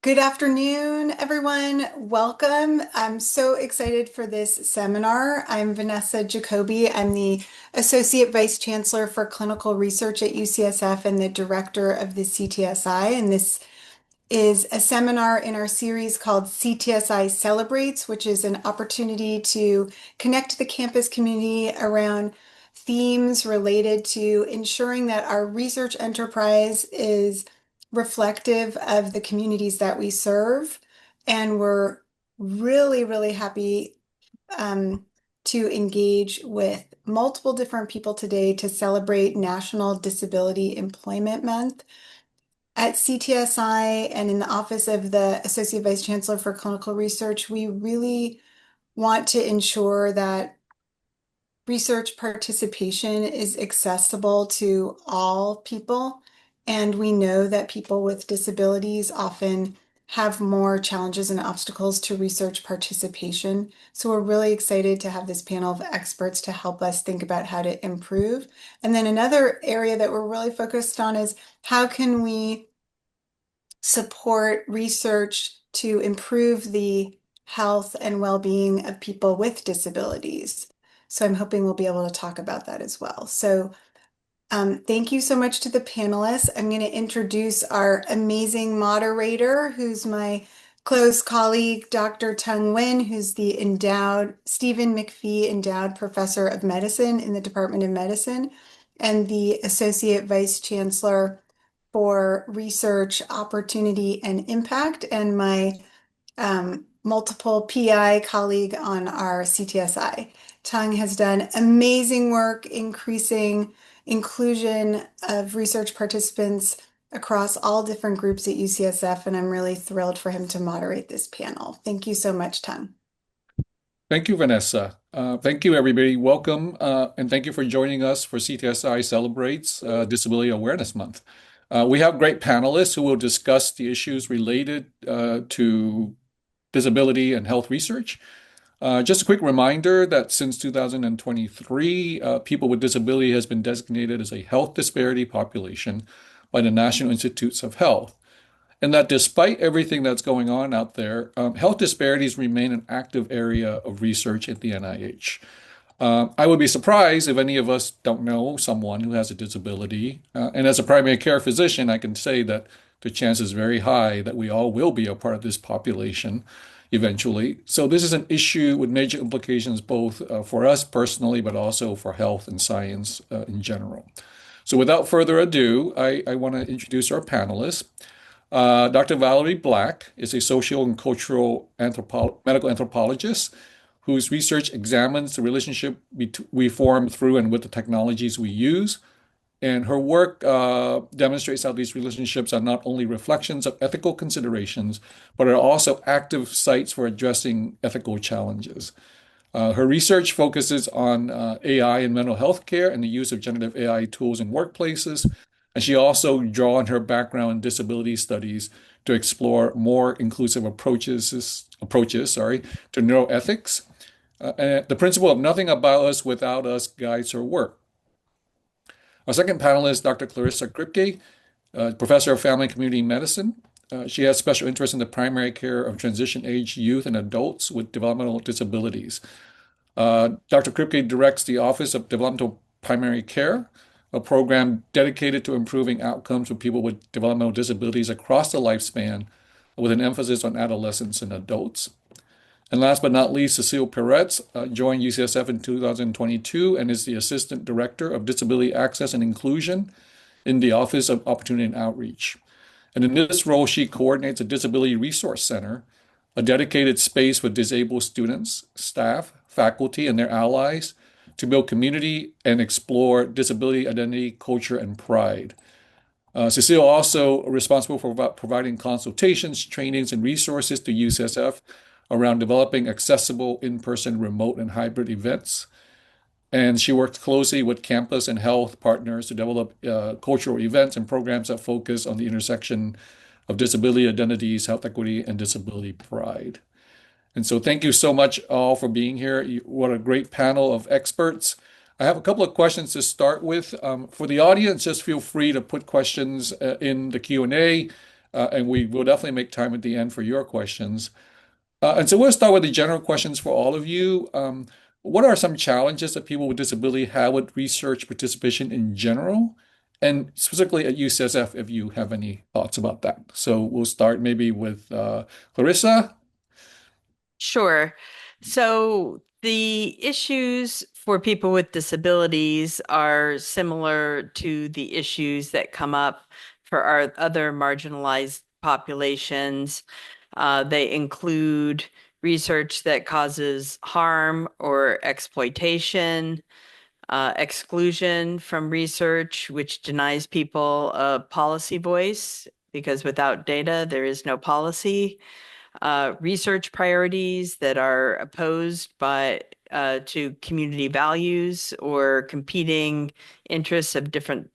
Good afternoon, everyone. Welcome. I'm so excited for this seminar. I'm Vanessa Jacoby. I'm the Associate Vice Chancellor for Clinical Research at UCSF and the Director of the CTSI. And this is a seminar in our series called CTSI Celebrates, which is an opportunity to connect the campus community around themes related to ensuring that our research enterprise is reflective of the communities that we serve. And we're really happy to engage with multiple different people today to celebrate National Disability Employment Month. At CTSI and in the Office of the Associate Vice Chancellor for Clinical Research, we really want to ensure that research participation is accessible to all people. And we know that people with disabilities often have more challenges and obstacles to research participation. So we're really excited to have this panel of experts to help us think about how to improve. And then another area that we're really focused on is how can we support research to improve the health and well-being of people with disabilities. So I'm hoping we'll be able to talk about that as well. So thank you so much to the panelists. I'm going to introduce our amazing moderator, who's my close colleague, Dr. Tung Nguyen, who's the Stephen McPhee Endowed Professor of Medicine in the Department of Medicine and the Associate Vice Chancellor for Research, Opportunity, and Impact, and my multiple PI colleague on our CTSI. Tung has done amazing work increasing inclusion of research participants across all different groups at UCSF, and I'm really thrilled for him to moderate this panel. Thank you so much, Tung. Thank you, Vanessa. Thank you, everybody. Welcome, and thank you for joining us for CTSI Celebrates Disability Awareness Month. We have great panelists who will discuss the issues related to disability and health research. Just a quick reminder that since 2023, people with disability has been designated as a health disparity population by the National Institutes of Health. And that despite everything that's going on out there, health disparities remain an active area of research at the NIH. I would be surprised if any of us don't know someone who has a disability. And as a primary care physician, I can say that the chance is very high that we all will be a part of this population eventually. So this is an issue with major implications both for us personally, but also for health and science in general. So without further ado, I want to introduce our panelists. Dr. Valerie Black is a social and cultural medical anthropologist whose research examines the relationship we form through and with the technologies we use. And her work demonstrates how these relationships are not only reflections of ethical considerations, but are also active sites for addressing ethical challenges. Her research focuses on AI in mental health care and the use of generative AI tools in workplaces. And she also draws on her background in disability studies to explore more inclusive approaches to neuroethics. And the principle of nothing about us without us guides her work. Our second panelist, Dr. Clarissa Kripke, Professor of Family and Community Medicine. She has special interest in the primary care of transition-age youth and adults with developmental disabilities. Dr. Kripke directs the Office of Developmental Primary Care, a program dedicated to improving outcomes for people with developmental disabilities across the lifespan, with an emphasis on adolescents and adults. And last but not least, Cecile Puretz joined UCSF in 2022 and is the Assistant Director of Disability Access and Inclusion in the Office of Opportunity and Outreach. And in this role, she coordinates a Disability Resource Center, a dedicated space for disabled students, staff, faculty, and their allies to build community and explore disability identity, culture, and pride. Cecile also responsible for providing consultations, trainings, and resources to UCSF around developing accessible in-person, remote, and hybrid events. And she worked closely with campus and health partners to develop cultural events and programs that focus on the intersection of disability identities, health equity, and disability pride. And so thank you so much all for being here. What a great panel of experts. I have a couple of questions to start with. For the audience, just feel free to put questions in the Q&A. and we will definitely make time at the end for your questions. And so we'll start with the general questions for all of you. What are some challenges that people with disability have with research participation in general? And specifically at UCSF, if you have any thoughts about that. So we'll start maybe with Clarissa. Sure. So the issues for people with disabilities are similar to the issues that come up for our other marginalized populations. They include research that causes harm or exploitation, exclusion from research, which denies people a policy voice, because without data, there is no policy. Research priorities that are opposed to community values or competing interests of different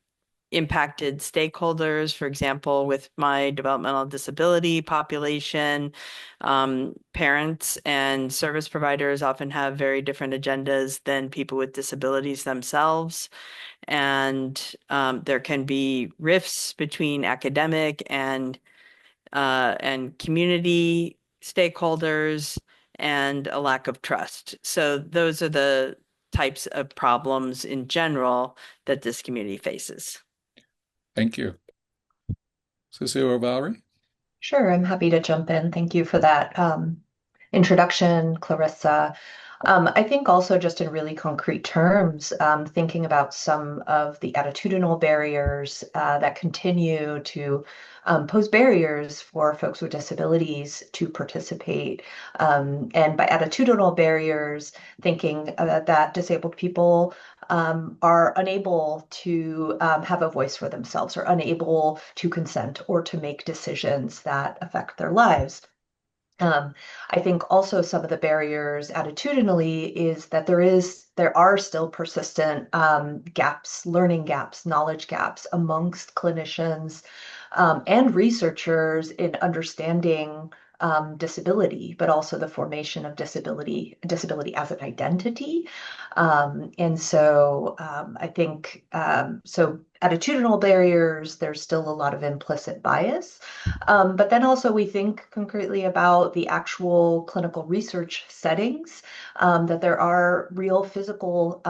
impacted stakeholders. For example, with my developmental disability population, parents and service providers often have very different agendas than people with disabilities themselves. And there can be rifts between academic and community stakeholders, and a lack of trust. So those are the types of problems in general that this community faces. Thank you. Cecile or Valerie? Sure, I'm happy to jump in. Thank you for that introduction, Clarissa. I think also just in really concrete terms, thinking about some of the attitudinal barriers that continue to pose barriers for folks with disabilities to participate. And by attitudinal barriers, thinking that disabled people are unable to have a voice for themselves or unable to consent or to make decisions that affect their lives. I think also some of the barriers attitudinally is that there are still persistent gaps, learning gaps, knowledge gaps amongst clinicians and researchers in understanding disability, but also the formation of disability as an identity. And so I think so attitudinal barriers, there's still a lot of implicit bias. But then also we think concretely about the actual clinical research settings, that there are real physical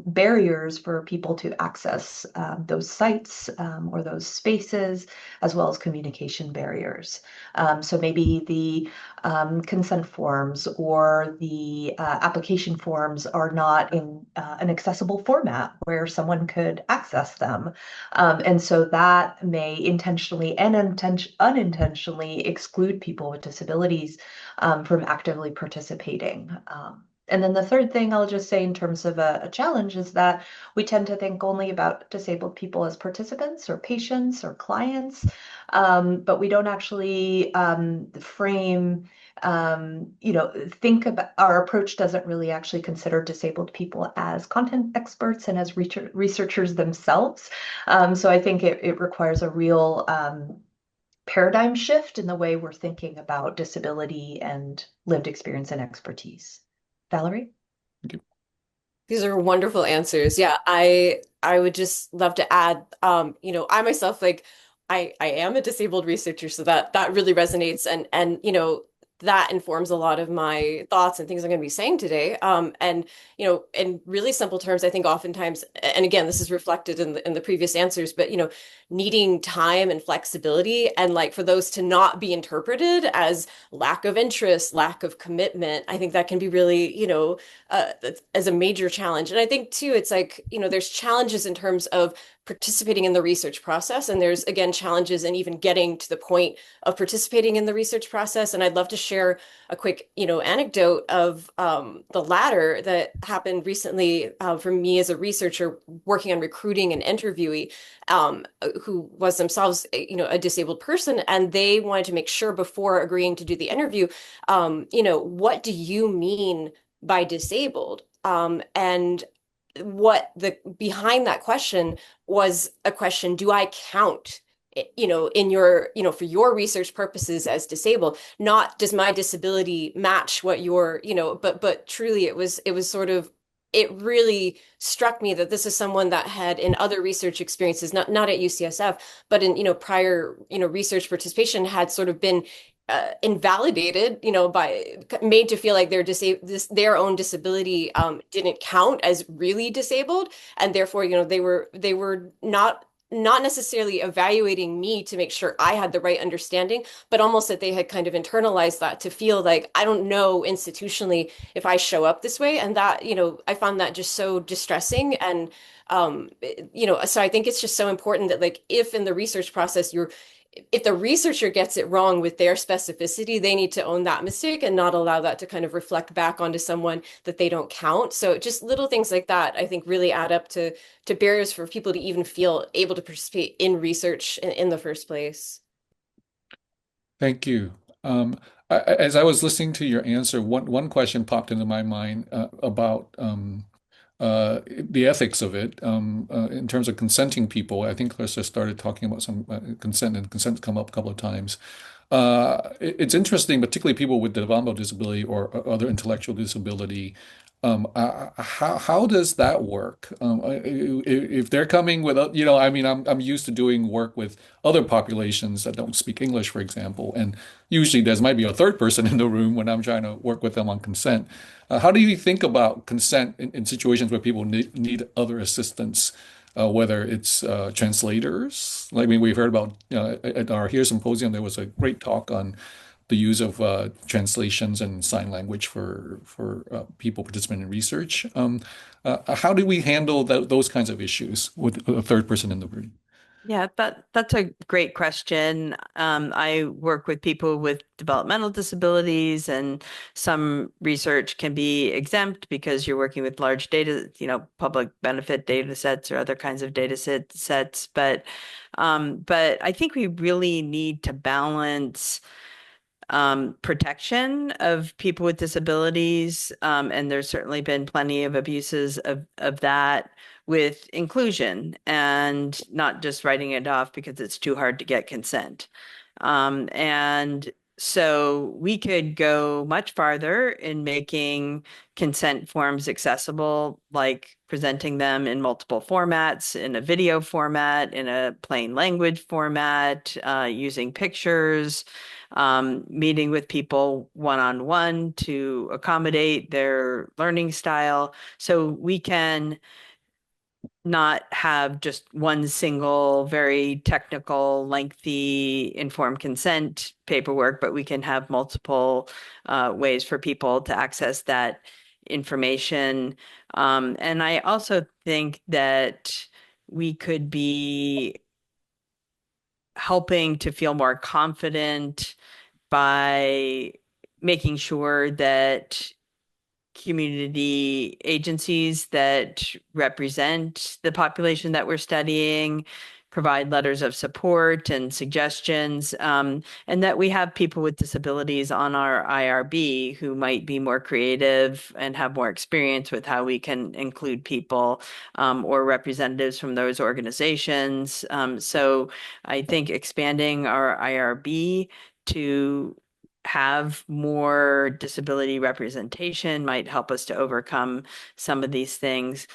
barriers for people to access those sites or those spaces, as well as communication barriers. So maybe the consent forms or the application forms are not in an accessible format where someone could access them. And so that may intentionally and unintentionally exclude people with disabilities from actively participating. And then the third thing I'll just say in terms of a challenge is that we tend to think only about disabled people as participants or patients or clients, but we don't actually frame, think about our approach doesn't really actually consider disabled people as content experts and as researchers themselves. So I think it requires a real paradigm shift in the way we're thinking about disability and lived experience and expertise. Valerie? Thank you. These are wonderful answers. Yeah, I would just love to add, I myself, like, I am a disabled researcher, so that really resonates, and that informs a lot of my thoughts and things I'm going to be saying today. And in really simple terms, I think oftentimes, and again, this is reflected in the previous answers, but needing time and flexibility, and like for those to not be interpreted as lack of interest, lack of commitment, I think that can be really, as a major challenge. And I think too, it's like, there's challenges in terms of participating in the research process. And there's, again, challenges in even getting to the point of participating in the research process. And I'd love to share a quick, anecdote of the latter that happened recently for me as a researcher working on recruiting an interviewee who was themselves, a disabled person. And they wanted to make sure before agreeing to do the interview, what do you mean by disabled? And what behind that question was a question, do I count, in your, for your research purposes as disabled? Not does my disability match what your, but truly it was sort of it really struck me that this is someone that had in other research experiences, not at UCSF, but in, prior, research participation had sort of been invalidated, by made to feel like their own disability didn't count as really disabled, and therefore, they were not necessarily evaluating me to make sure I had the right understanding, but almost that they had kind of internalized that to feel like I don't know institutionally if I show up this way, and that, I found that just so distressing. And so I think it's just so important that, like, if in the research process if the researcher gets it wrong with their specificity, they need to own that mistake and not allow that to kind of reflect back onto someone that they don't count. So just little things like that, I think, really add up to barriers for people to even feel able to participate in research in the first place. Thank you. As I was listening to your answer, one question popped into my mind about the ethics of it in terms of consenting people. I think Clarissa started talking about some consent, and consent's come up a couple of times. It's interesting, particularly people with developmental disability or other intellectual disability. How does that work? If they're coming with, I mean, I'm used to doing work with other populations that don't speak English, for example, and usually there might be a third person in the room when I'm trying to work with them on consent. How do you think about consent in situations where people need other assistance, whether it's translators? Like, I mean, we've heard about, at our HERE symposium, there was a great talk on the use of translations and sign language for people participating in research. How do we handle those kinds of issues with a third person in the room? Yeah, that's a great question. I work with people with developmental disabilities, and some research can be exempt because you're working with large data, public benefit data sets or other kinds of data sets. But I think we really need to balance protection of people with disabilities, and there's certainly been plenty of abuses of that, with inclusion and not just writing it off because it's too hard to get consent. And so we could go much farther in making consent forms accessible, like presenting them in multiple formats, in a video format, in a plain language format, using pictures, meeting with people one-on-one to accommodate their learning style. So we can not have just one single, very technical, lengthy informed consent paperwork, but we can have multiple ways for people to access that information. And I also think that we could be helping to feel more confident by making sure that community agencies that represent the population that we're studying provide letters of support and suggestions, and that we have people with disabilities on our IRB who might be more creative and have more experience with how we can include people, or representatives from those organizations. So I think expanding our IRB to have more disability representation might help us to overcome some of these things.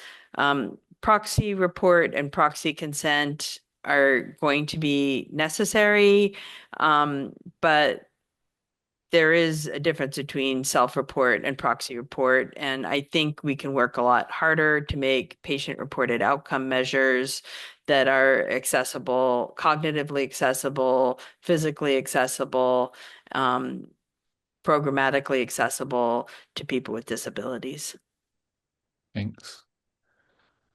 Proxy report and proxy consent are going to be necessary, but there is a difference between self-report and proxy report, and I think we can work a lot harder to make patient-reported outcome measures that are accessible, cognitively accessible, physically accessible, programmatically accessible to people with disabilities. Thanks.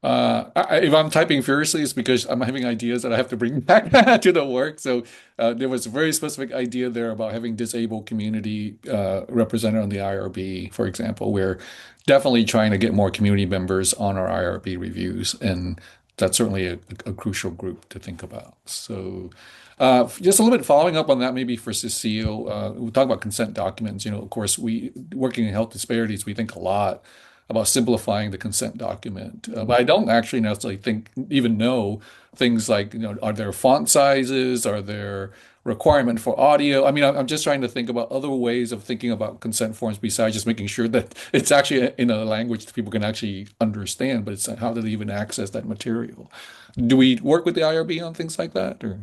If I'm typing furiously, it's because I'm having ideas that I have to bring back to the work. So there was a very specific idea there about having disabled community represented on the IRB, for example. We're definitely trying to get more community members on our IRB reviews, and that's certainly a crucial group to think about. So just a little bit following up on that, maybe for Cecile, we talk about consent documents. Of course, working in health disparities, we think a lot about simplifying the consent document. But I don't actually necessarily even know things like, are there font sizes? Are there requirement for audio. I mean, I'm just trying to think about other ways of thinking about consent forms besides just making sure that it's actually in a language that people can actually understand, but it's how do they even access that material? Do we work with the IRB on things like that, or?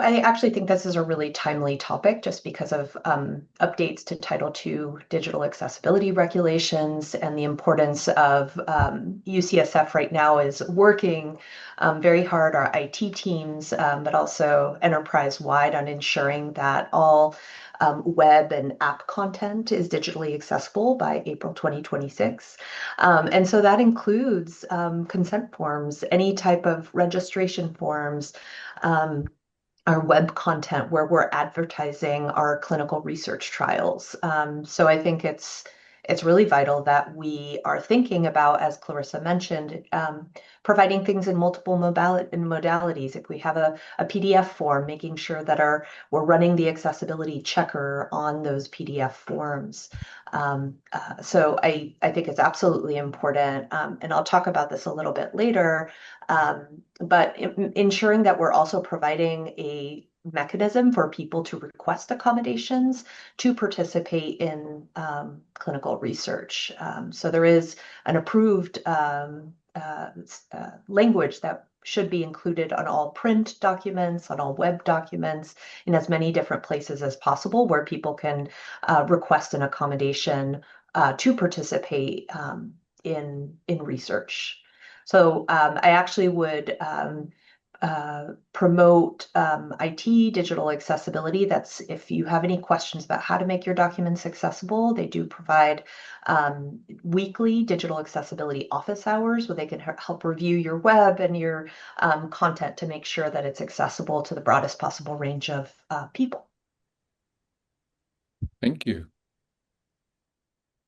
I actually think this is a really timely topic just because of updates to Title II digital accessibility regulations and the importance of UCSF right now is working very hard, our IT teams, but also enterprise-wide on ensuring that all web and app content is digitally accessible by April 2026. And so that includes consent forms, any type of registration forms, our web content where we're advertising our clinical research trials. So I think it's really vital that we are thinking about, as Clarissa mentioned, providing things in multiple modalities. If we have a PDF form, making sure that we're running the accessibility checker on those PDF forms. So I think it's absolutely important, and I'll talk about this a little bit later, but ensuring that we're also providing a mechanism for people to request accommodations to participate in clinical research. So there is an approved language that should be included on all print documents, on all web documents, in as many different places as possible where people can request an accommodation to participate in research. So I actually would promote IT digital accessibility. That's if you have any questions about how to make your documents accessible, they do provide weekly digital accessibility office hours where they can help review your web and your content to make sure that it's accessible to the broadest possible range of people. Thank you.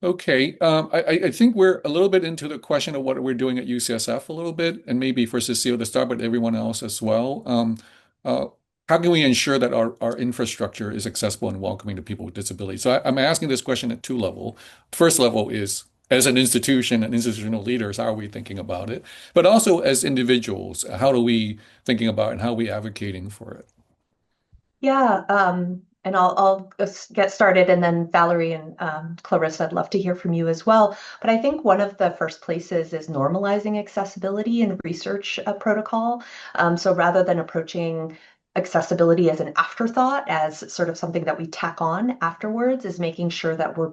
Okay, I think we're a little bit into the question of what we're doing at UCSF a little bit, and maybe for Cecile to start, but everyone else as well. How can we ensure that our infrastructure is accessible and welcoming to people with disabilities? So I'm asking this question at two levels. First level is, as an institution and institutional leaders, how are we thinking about it? But also as individuals, how are we thinking about it and how are we advocating for it? Yeah, and I'll get started, and then Valerie and Clarissa, I'd love to hear from you as well. But I think one of the first places is normalizing accessibility in research protocol. So rather than approaching accessibility as an afterthought, as sort of something that we tack on afterwards, is making sure that we're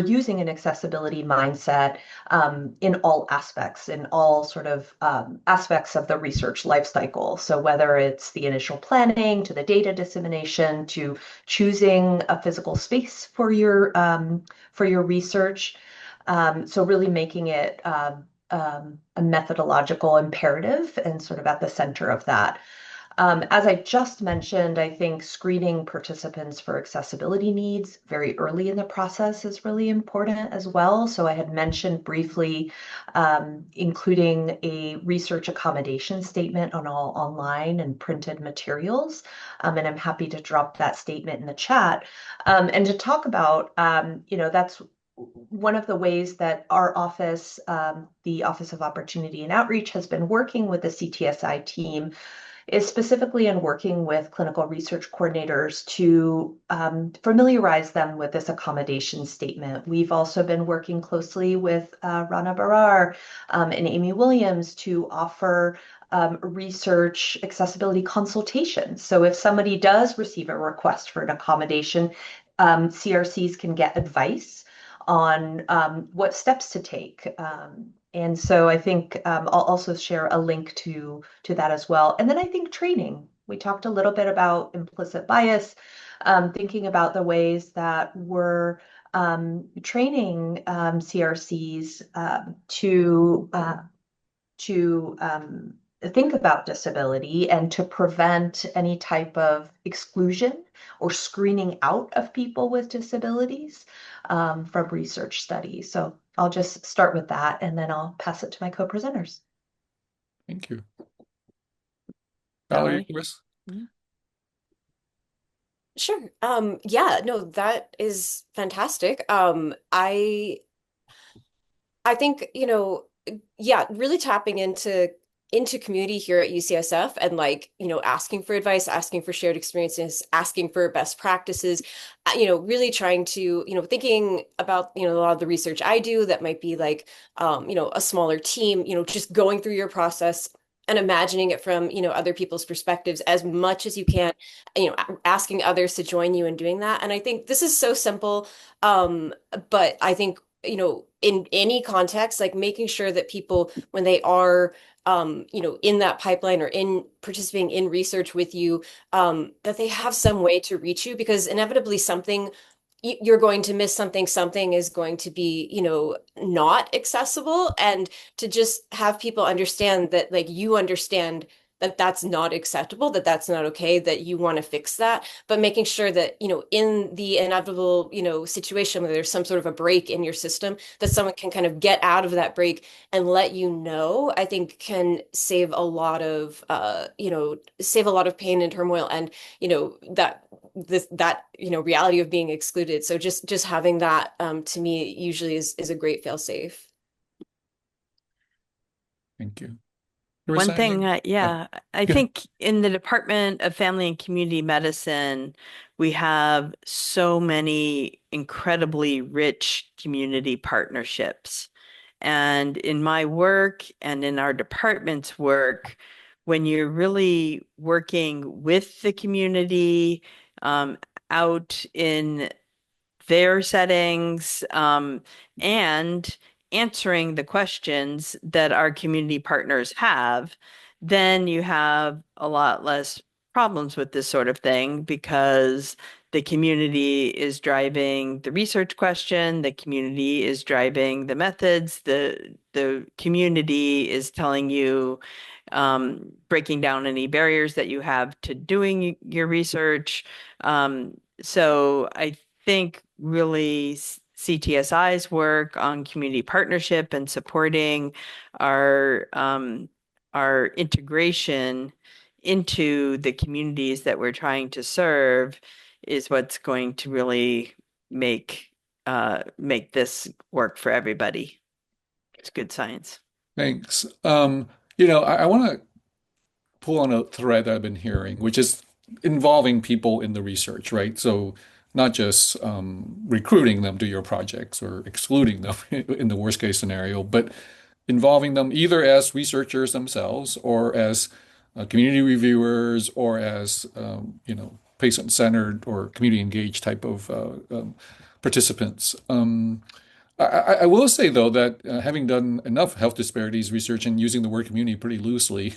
using an accessibility mindset in all aspects, in all sort of aspects of the research life cycle. So whether it's the initial planning to the data dissemination to choosing a physical space for your research. So really making it a methodological imperative and sort of at the center of that. As I just mentioned, I think screening participants for accessibility needs very early in the process is really important as well. So I had mentioned briefly including a research accommodation statement on all online and printed materials. And I'm happy to drop that statement in the chat. And to talk about, that's one of the ways that our office, the Office of Opportunity and Outreach, has been working with the CTSI team is specifically in working with clinical research coordinators to familiarize them with this accommodation statement. We've also been working closely with Rana Barar and Amy Williams to offer research accessibility consultations. So if somebody does receive a request for an accommodation, CRCs can get advice on what steps to take. And so I think I'll also share a link to that as well. And then I think training. We talked a little bit about implicit bias, thinking about the ways that we're training CRCs to think about disability and to prevent any type of exclusion or screening out of people with disabilities from research studies. So I'll just start with that and then I'll pass it to my co-presenters. Thank you. Valerie? Chris? Sure. Yeah, no, that is fantastic. I think, yeah, really tapping into into community here at UCSF and like, asking for advice, asking for shared experiences, asking for best practices, really trying to, thinking about, a lot of the research I do that might be like, a smaller team, just going through your process and imagining it from, other people's perspectives as much as you can, asking others to join you in doing that. And I think this is so simple. But I think, in any context, like making sure that people, when they are in that pipeline or in participating in research with you, that they have some way to reach you because inevitably you're going to miss something, something is going to be, not accessible. And to just have people understand that, like, you understand that that's not acceptable, that that's not okay, that you want to fix that, but making sure that, in the inevitable, situation where there's some sort of a break in your system, that someone can kind of get out of that break and let you know, I think can save a lot of, save a lot of pain and turmoil and, that reality of being excluded. So just having that to me usually is a great fail safe. Thank you. One thing, Clarissa, I think in the Department of Family and Community Medicine, we have so many incredibly rich community partnerships. And in my work and in our department's work, when you're really working with the community out in their settings and answering the questions that our community partners have, then you have a lot less problems with this sort of thing because the community is driving the research question, the community is driving the methods, the community is telling you, breaking down any barriers that you have to doing your research. So I think really CTSI's work on community partnership and supporting our integration into the communities that we're trying to serve is what's going to really make this work for everybody. It's good science. thanks. I want to pull on a thread that I've been hearing, which is involving people in the research, right? So not just recruiting them to your projects or excluding them in the worst case scenario, but involving them either as researchers themselves or as community reviewers or as patient-centered or community engaged type of participants. I will say, though, that having done enough health disparities research and using the word community pretty loosely,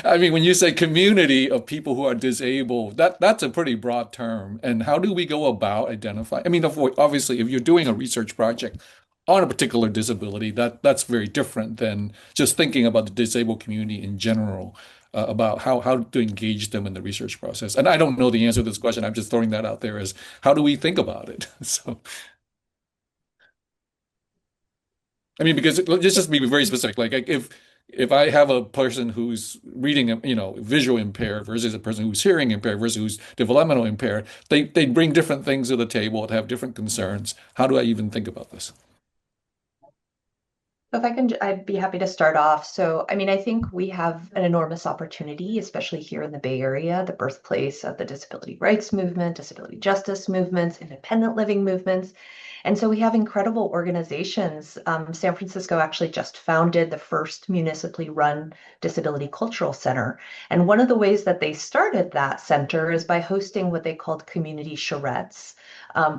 I mean, when you say community of people who are disabled, that's a pretty broad term. And how do we go about identifying? I mean, obviously, if you're doing a research project on a particular disability, that's very different than just thinking about the disabled community in general, about how to engage them in the research process. And I don't know the answer to this question. I'm just throwing that out there as how do we think about it? So. I mean, because let's just be very specific. Like if I have a person who's reading, visual impaired versus a person who's hearing impaired versus who's developmental impaired, they bring different things to the table and have different concerns. How do I even think about this? If I can, I'd be happy to start off. So, I mean, I think we have an enormous opportunity, especially here in the Bay Area, the birthplace of the disability rights movement, disability justice movements, independent living movements. And so we have incredible organizations. San Francisco actually just founded the first municipally run disability cultural center. And one of the ways that they started that center is by hosting what they called community charrettes,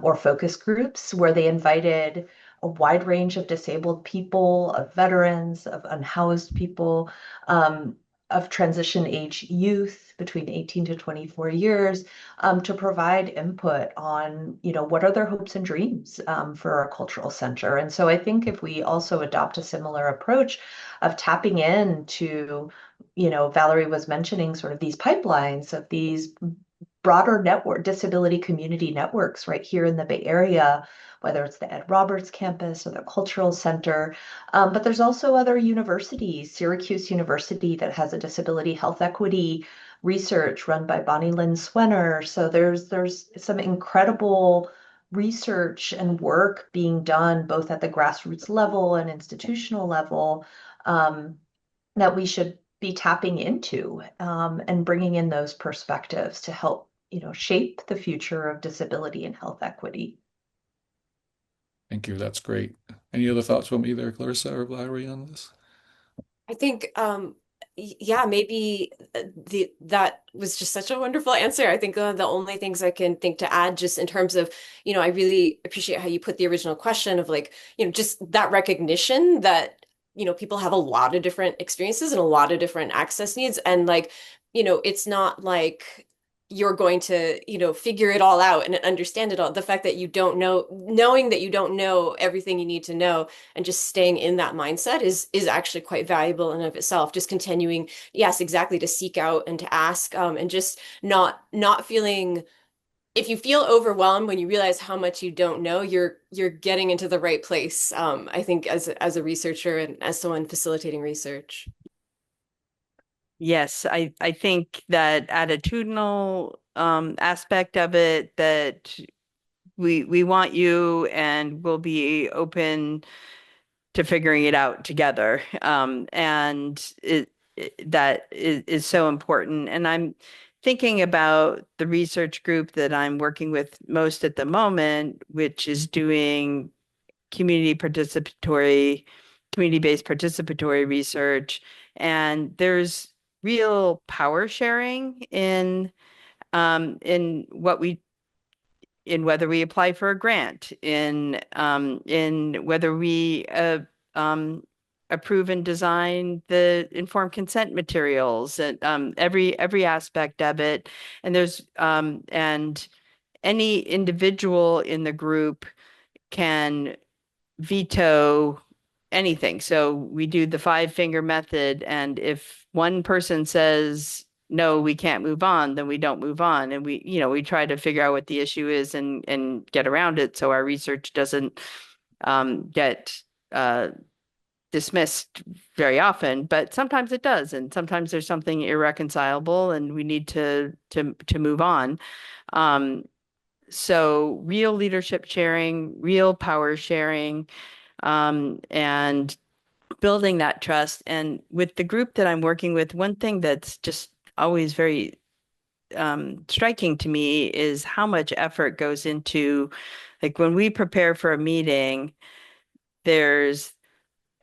or focus groups, where they invited a wide range of disabled people, of veterans, of unhoused people, of transition age youth between 18 to 24 years, to provide input on, what are their hopes and dreams for a cultural center. And so I think if we also adopt a similar approach of tapping into, Valerie was mentioning sort of these pipelines of these broader network, disability community networks right here in the Bay Area, whether it's the Ed Roberts campus or the Cultural Center. But there's also other universities, Syracuse University that has a disability health equity research run by Bonnie Lynn Swenner. So there's some incredible research and work being done both at the grassroots level and institutional level, that we should be tapping into and bringing in those perspectives to help, shape the future of disability and health equity. Thank you. That's great. Any other thoughts from either Clarissa or Valerie on this? I think yeah, maybe that was just such a wonderful answer. I think the only things I can think to add, just in terms of, I really appreciate how you put the original question of like, just that recognition that, people have a lot of different experiences and a lot of different access needs. And like, it's not like you're going to, figure it all out and understand it all. The fact that you don't know, knowing that you don't know everything you need to know and just staying in that mindset is actually quite valuable in and of itself. Just continuing, yes, exactly, to seek out and to ask, and just not feeling, if you feel overwhelmed when you realize how much you don't know, you're getting into the right place. I think as a researcher and as someone facilitating research. Yes, I think that attitudinal aspect of it, that we want you and we'll be open to figuring it out together. And that is so important. And I'm thinking about the research group that I'm working with most at the moment, which is doing community-based participatory research. And there's real power sharing in what we in whether we apply for a grant, in whether we approve and design the informed consent materials, and every aspect of it. And there's and any individual in the group can veto anything. So we do the 5-finger method, and if one person says no, we can't move on, then we don't move on. And we try to figure out what the issue is and get around it so our research doesn't get dismissed very often, but sometimes it does, and sometimes there's something irreconcilable and we need to move on. So real leadership sharing, real power sharing, and building that trust. And with the group that I'm working with, one thing that's just always very striking to me is how much effort goes into, like, when we prepare for a meeting, there's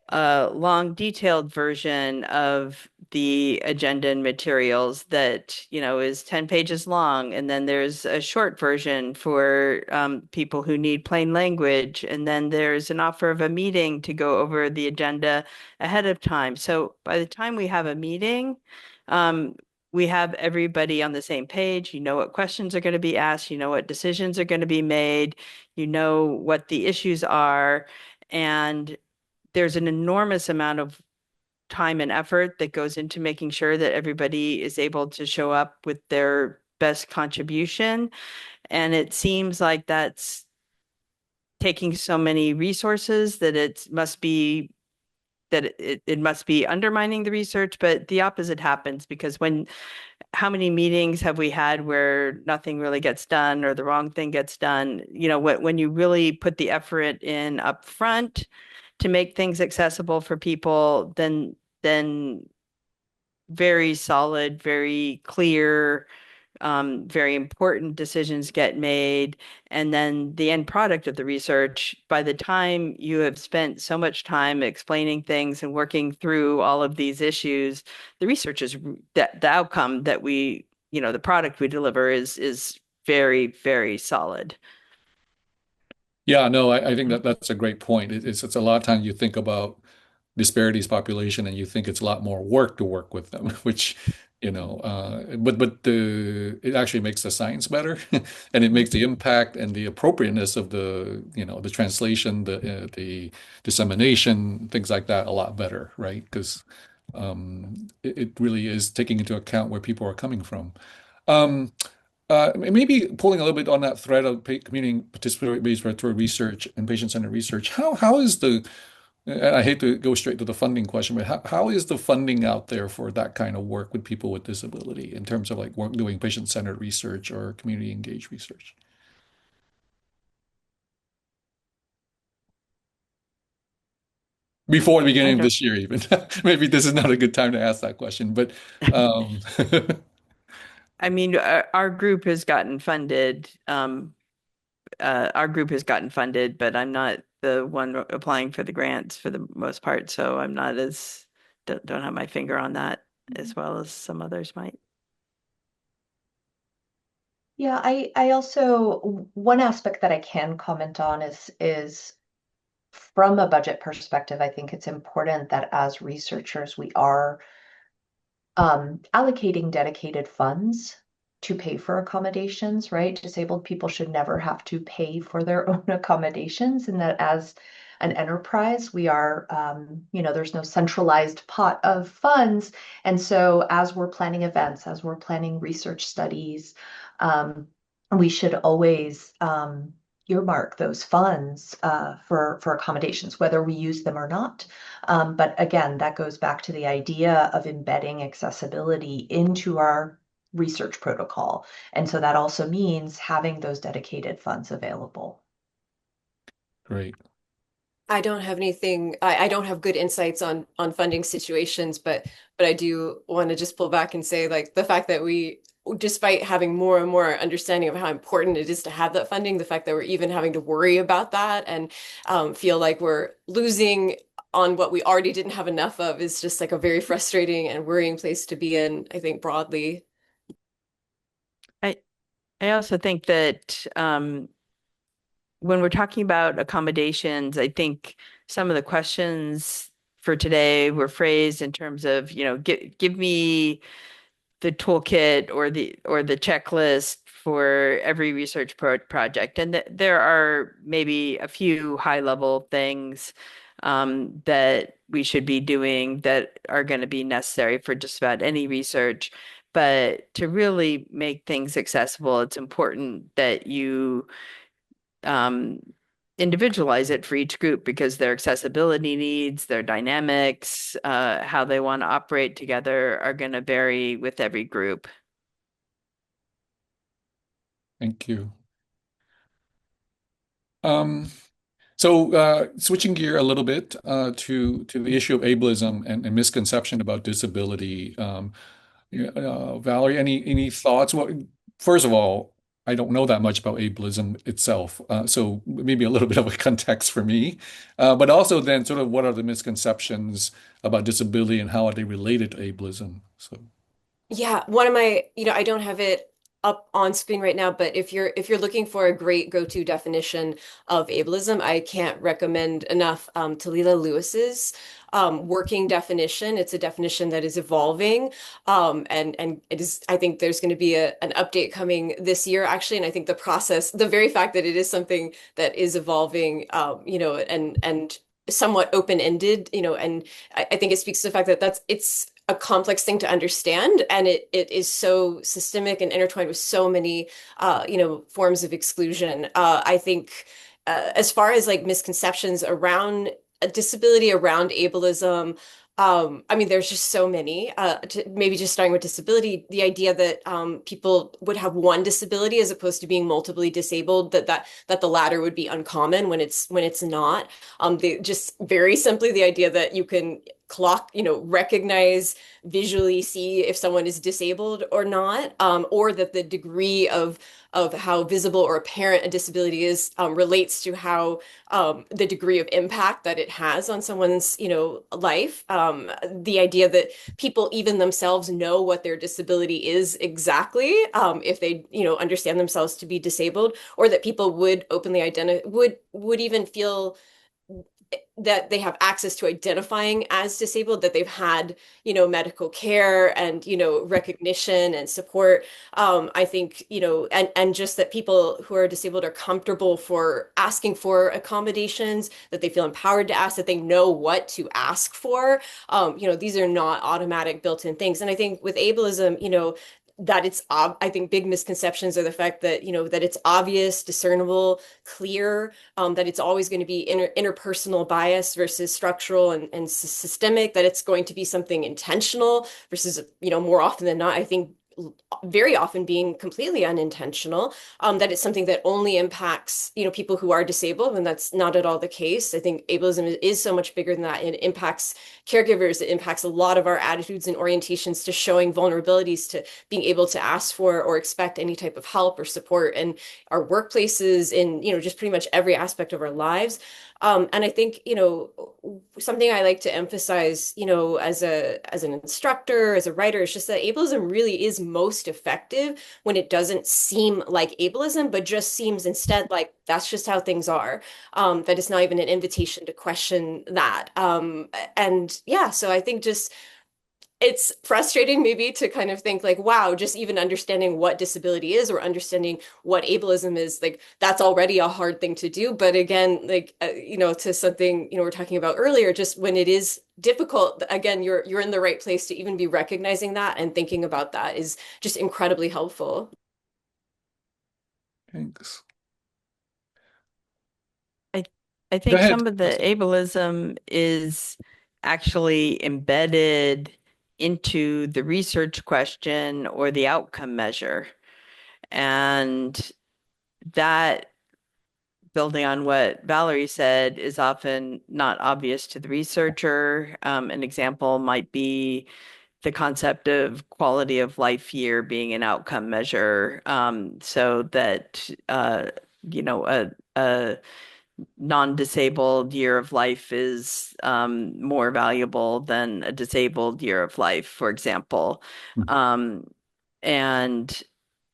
a long, detailed version of the agenda and materials that, is 10 pages long. And then there's a short version for people who need plain language. And then there's an offer of a meeting to go over the agenda ahead of time. So by the time we have a meeting, we have everybody on the same page. You know what questions are going to be asked. You know what decisions are going to be made. You know what the issues are. And there's an enormous amount of time and effort that goes into making sure that everybody is able to show up with their best contribution. And it seems like that's taking so many resources that it must be undermining the research. But the opposite happens, because how many meetings have we had where nothing really gets done or the wrong thing gets done? When you really put the effort in up front to make things accessible for people, then very solid, very clear, very important decisions get made. And then the end product of the research, by the time you have spent so much time explaining things and working through all of these issues, the research is the outcome that the product we deliver is very, very solid. Yeah, no, I think that's a great point. It's a lot of times you think about disparities population and you think it's a lot more work to work with them, which, but it actually makes the science better and it makes the impact and the appropriateness of the translation, the dissemination, things like that a lot better, right? Because it really is taking into account where people are coming from. Maybe pulling a little bit on that thread of community participatory-based respiratory research and patient-centered research. How is and I hate to go straight to the funding question, but how is the funding out there for that kind of work with people with disability in terms of like doing patient-centered research or community-engaged research? Before the I beginning of don't, this year, even. Maybe this is not a good time to ask that question, but um, I mean, our group has gotten funded. Our group has gotten funded, but I'm not the one applying for the grants for the most part, so I'm not as don't have my finger on that as well as some others might. Yeah, I also, one aspect that I can comment on is from a budget perspective, I think it's important that as researchers, we are allocating dedicated funds to pay for accommodations, right? Disabled people should never have to pay for their own accommodations, and that as an enterprise, we are, there's no centralized pot of funds. And so as we're planning events, as we're planning research studies, we should always earmark those funds for accommodations, whether we use them or not. But again, that goes back to the idea of embedding accessibility into our research protocol. And so that also means having those dedicated funds available. great. I don't have anything, I don't have good insights on funding situations, but I do want to just pull back and say like the fact that we, despite having more and more understanding of how important it is to have that funding, the fact that we're even having to worry about that and feel like we're losing on what we already didn't have enough of is just like a very frustrating and worrying place to be in, I think broadly. I I also think that when we're talking about accommodations, I think some of the questions for today were phrased in terms of, give me the toolkit or the checklist for every research project. And there are maybe a few high level things that we should be doing that are going to be necessary for just about any research. But to really make things accessible, it's important that you um, individualize it for each group because their accessibility needs, their dynamics, how they want to operate together are going to vary with every group. Thank you. Um, so switching gear a little bit to the issue of ableism and misconception about disability. Yeah, Valerie, any thoughts? Well, first of all, I don't know that much about ableism itself, so maybe a little bit of a context for me. But also then sort of what are the misconceptions about disability and how are they related to ableism? So, Yeah, one of my, I don't have it up on screen right now, but if you're looking for a great go-to definition of ableism, I can't recommend enough Talila Lewis's working definition. It's a definition that is evolving, and it is. I think there's going to be an update coming this year, actually, and I think the process, the very fact that it is something that is evolving, and somewhat open-ended, and I think it speaks to the fact that it's a complex thing to understand, and it is so systemic and intertwined with so many forms of exclusion. I think as far as like misconceptions around a disability, around ableism, I mean, there's just so many. Maybe just starting with disability, the idea that people would have one disability as opposed to being multiply disabled, that the latter would be uncommon when it's not. Just very simply the idea that you can recognize, visually see if someone is disabled or not, or that the degree of how visible or apparent a disability is relates to how the degree of impact that it has on someone's, life. The idea that people even themselves know what their disability is exactly, if they, understand themselves to be disabled, or that people would openly identify, would even feel that they have access to identifying as disabled, that they've had, medical care and, recognition and support. I think, and just that people who are disabled are comfortable for asking for accommodations, that they feel empowered to ask, that they know what to ask for. These are not automatic built-in things. And I think with ableism, that I think big misconceptions are the fact that, that it's obvious, discernible, clear, that it's always going to be interpersonal bias versus structural and systemic, that it's going to be something intentional versus, more often than not, I think very often being completely unintentional, that it's something that only impacts, people who are disabled, and that's not at all the case. I think ableism is so much bigger than that. It impacts caregivers. It impacts a lot of our attitudes and orientations to showing vulnerabilities, to being able to ask for or expect any type of help or support in our workplaces, in, just pretty much every aspect of our lives. And I think, something I like to emphasize, as an instructor, as a writer, is just that ableism really is most effective when it doesn't seem like ableism, but just seems instead like that's just how things are. That it's not even an invitation to question that. And yeah, so I think just it's frustrating maybe to kind of think like, wow, just even understanding what disability is or understanding what ableism is, like that's already a hard thing to do. But again, like, to something, we're talking about earlier, just when it is difficult, again, you're in the right place to even be recognizing that, and thinking about that is just incredibly helpful. Thanks. I Go think ahead. some of the ableism is actually embedded into the research question or the outcome measure. And that, building on what Valerie said, is often not obvious to the researcher. An example might be the concept of quality of life year being an outcome measure, so that a non-disabled year of life is more valuable than a disabled year of life, for example. Um, and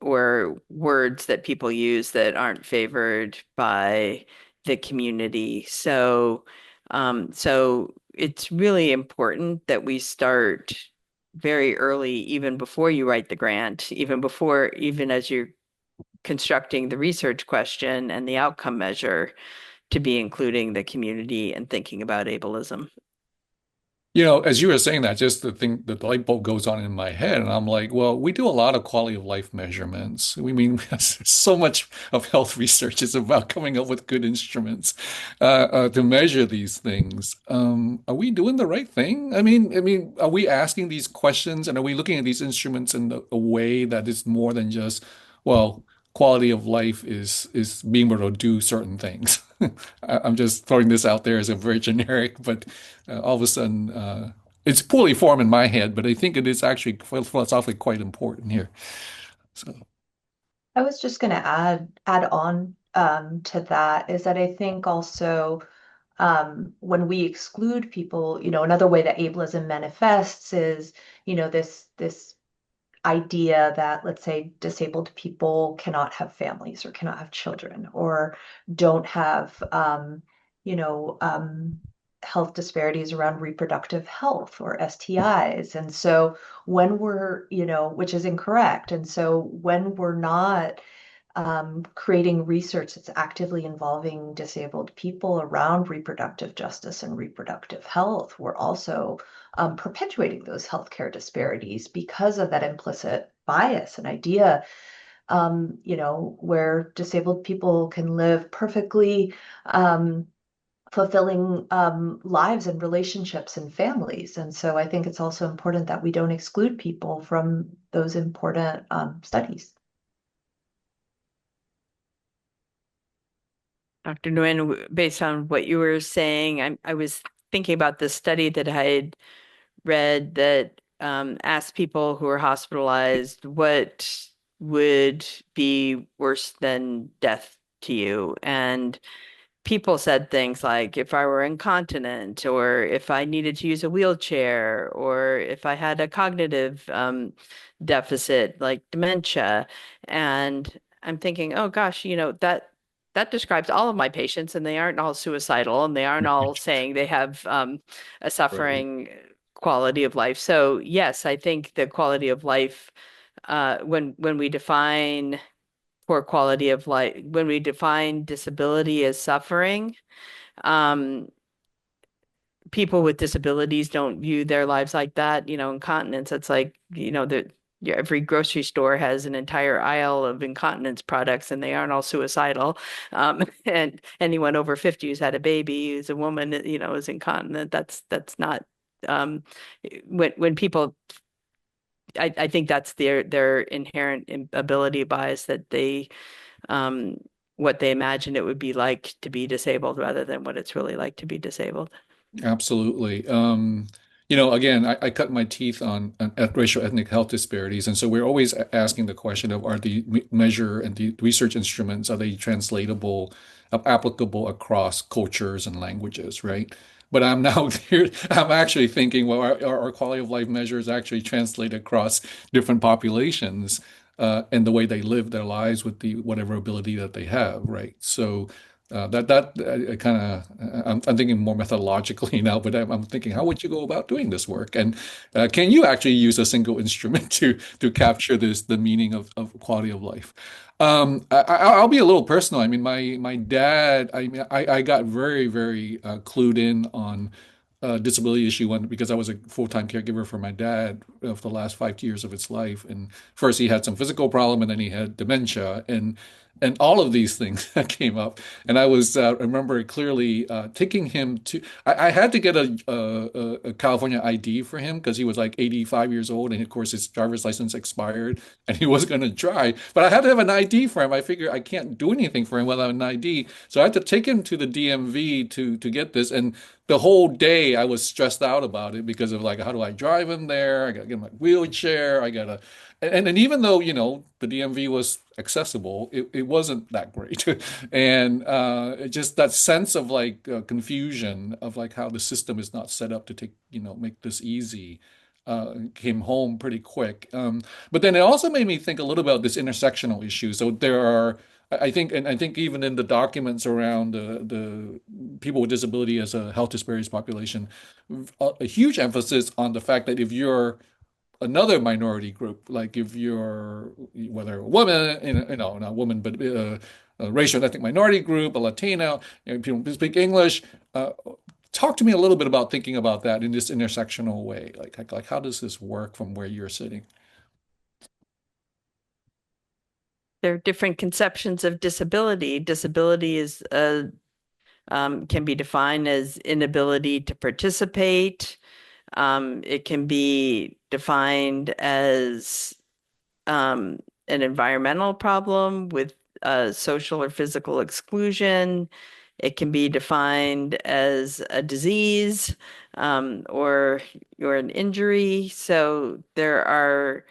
or words that people use that aren't favored by the community. So it's really important that we start very early, even before you write the grant, even as you're constructing the research question and the outcome measure, to be including the community and thinking about ableism. As you were saying that, just the light bulb goes on in my head, and I'm like, well, we do a lot of quality of life measurements. We mean, so much of health research is about coming up with good instruments to measure these things. Are we doing the right thing? I mean, are we asking these questions, and are we looking at these instruments in a way that is more than just, well, quality of life is being able to do certain things? I'm just throwing this out there as a very generic, but all of a sudden, it's poorly formed in my head, but I think it is actually philosophically quite important here. So, I was just going to add on to that, is that I think also when we exclude people, another way that ableism manifests is, this idea that, let's say, disabled people cannot have families or cannot have children or don't have, health disparities around reproductive health or STIs. And so when we're, which is incorrect. And so when we're not creating research that's actively involving disabled people around reproductive justice and reproductive health, we're also perpetuating those healthcare disparities because of that implicit bias and idea, where disabled people can live perfectly fulfilling lives and relationships and families. And so I think it's also important that we don't exclude people from those important studies. Dr. Nguyen, based on what you were saying, I was thinking about the study that I had read that asked people who were hospitalized what would be worse than death to you. And people said things like, if I were incontinent, or if I needed to use a wheelchair, or if I had a cognitive deficit like dementia. And I'm thinking, oh gosh, that describes all of my patients, and they aren't all suicidal, and they aren't all saying they have a right. suffering quality of life. So yes, I think the quality of life, when we define poor quality of life, when we define disability as suffering, um, people with disabilities don't view their lives like that. Incontinence, it's like, every grocery store has an entire aisle of incontinence products, and they aren't all suicidal. And anyone over 50 who's had a baby, who's a woman, is incontinent. That's not, when people I think that's their inherent ability bias, that they what they imagine it would be like to be disabled rather than what it's really like to be disabled. Absolutely. Again, I cut my teeth on racial ethnic health disparities, and so we're always asking the question of, are the measure and the research instruments, are they translatable, applicable across cultures and languages, right? But I'm now here, I'm actually thinking, well, our quality of life measures actually translate across different populations, and the way they live their lives with the whatever ability that they have, right? So that kind of I'm thinking more methodologically now, but I'm thinking, how would you go about doing this work? And can you actually use a single instrument to capture the meaning of quality of life? I'll be a little personal. I mean, my dad. I mean, I got very clued in on disability issue because I was a full-time caregiver for my dad for the last 5 years of his life. And first he had some physical problem, and then he had dementia, and all of these things that came up. And I remember clearly taking him to. I had to get a California ID for him because he was like 85 years old, and of course his driver's license expired, and he was going to drive. But I had to have an ID for him. I figured I can't do anything for him without an ID, so I had to take him to the DMV to get this. And the whole day I was stressed out about it because of, like, how do I drive him there? I got to get my wheelchair. I got to, and even though, the DMV was accessible, it wasn't that great. And just that sense of like confusion of like how the system is not set up to make this easy came home pretty quick. But then it also made me think a little about this intersectional issue. So there are, I think, and I think even in the documents around the people with disability as a health disparities population, a huge emphasis on the fact that if you're another minority group, like if you're whether a woman, not a woman, but a racial and ethnic minority group, a Latino, people who speak English, talk to me a little bit about thinking about that in this intersectional way. Like how does this work from where you're sitting? There are different conceptions of disability. Disability is can be defined as inability to participate. It can be defined as an environmental problem with social or physical exclusion. It can be defined as a disease or an injury. So there are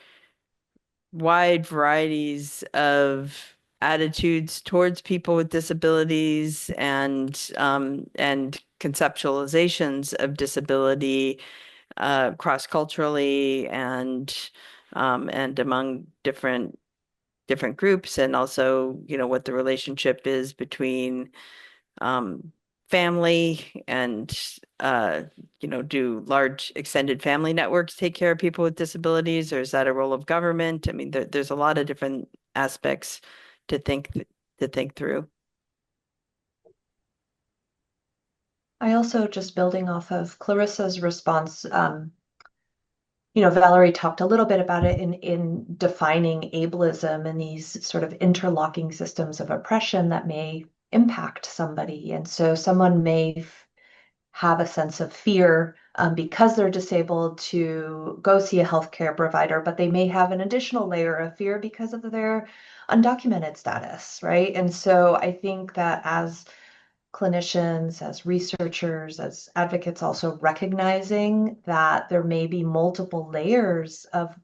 wide varieties of attitudes towards people with disabilities and conceptualizations of disability cross-culturally and among different groups, and also what the relationship is between family and do large extended family networks take care of people with disabilities, or is that a role of government? I mean, there's a lot of different aspects to think through. I also, just building off of Clarissa's response, Valerie talked a little bit about it in defining ableism and these sort of interlocking systems of oppression that may impact somebody. And so someone may have a sense of fear because they're disabled to go see a healthcare provider, but they may have an additional layer of fear because of their undocumented status, right? And so I think that as clinicians, as researchers, as advocates, also recognizing that there may be multiple layers of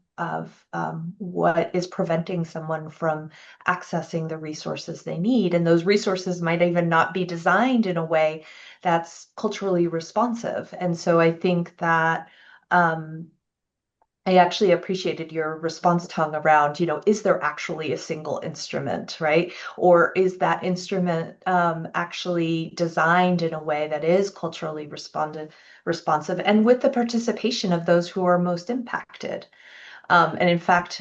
what is preventing someone from accessing the resources they need. And those resources might even not be designed in a way that's culturally responsive. And so I think that I actually appreciated your response, Tung, around, is there actually a single instrument, right? Or is that instrument actually designed in a way that is culturally responsive and with the participation of those who are most impacted? And in fact,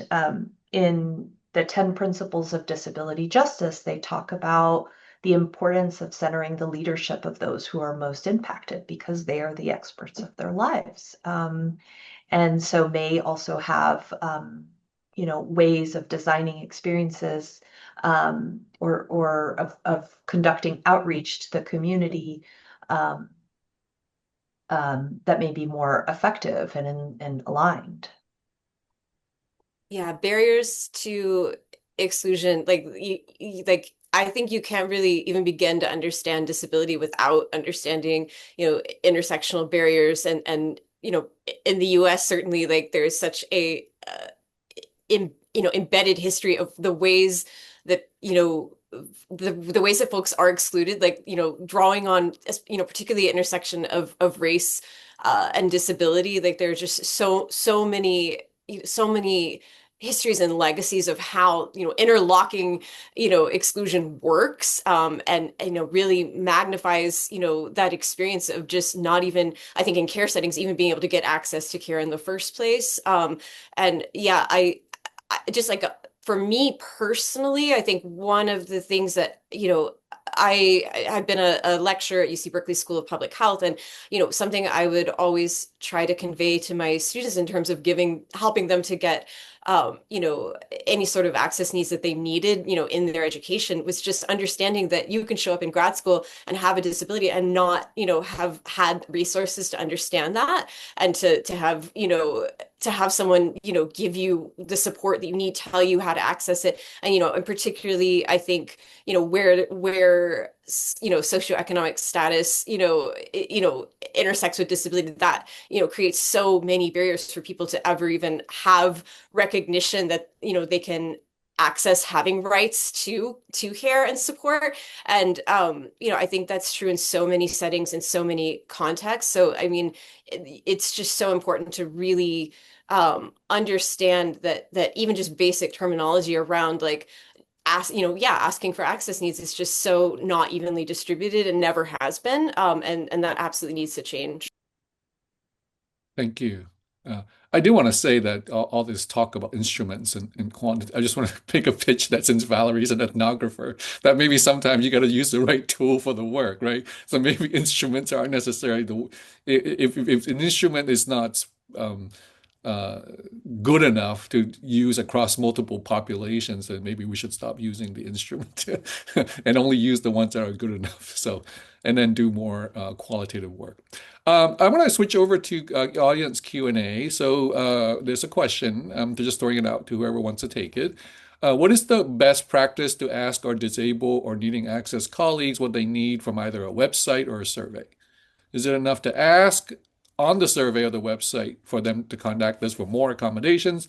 in the 10 Principles of Disability Justice, they talk about the importance of centering the leadership of those who are most impacted because they are the experts of their lives. And so may also have, ways of designing experiences or of conducting outreach to the community that may be more effective and aligned. yeah, barriers to exclusion, like like I think you can't really even begin to understand disability without understanding, intersectional barriers and in the US certainly like there's such a embedded history of the ways that the ways that folks are excluded, like drawing on particularly intersection of race and disability. Like there's just so many histories and legacies of how interlocking exclusion works, and really magnifies that experience of just not even, I think, in care settings even being able to get access to care in the first place. And yeah, I just like for me personally, I think one of the things that, I've been a lecturer at UC Berkeley School of Public Health, and something I would always try to convey to my students in terms of helping them to get any sort of access needs that they needed, in their education, was just understanding that you can show up in grad school and have a disability and not, have had resources to understand that, and to have someone, give you the support that you need, tell you how to access it. And particularly, I think, where socioeconomic status, intersects with disability, that, creates so many barriers for people to ever even have recognition that, they can access having rights to care and support. And I think that's true in so many settings, in so many contexts. So I mean, it's just so important to really understand that even just basic terminology around like asking for access needs is just so not evenly distributed and never has been. And that absolutely needs to change. Thank you. I do want to say that all this talk about instruments and quantity, I just want to make a pitch that since Valerie's an ethnographer, that maybe sometimes you got to use the right tool for the work, right? So maybe instruments aren't necessarily if an instrument is not uh, good enough to use across multiple populations, then maybe we should stop using the instrument and only use the ones that are good enough. So, and then do more qualitative work. I want to switch over to audience Q&A. So there's a question. I'm just throwing it out to whoever wants to take it. What is the best practice to ask our disabled or needing access colleagues what they need from either a website or a survey? Is it enough to ask on the survey or the website for them to contact us for more accommodations?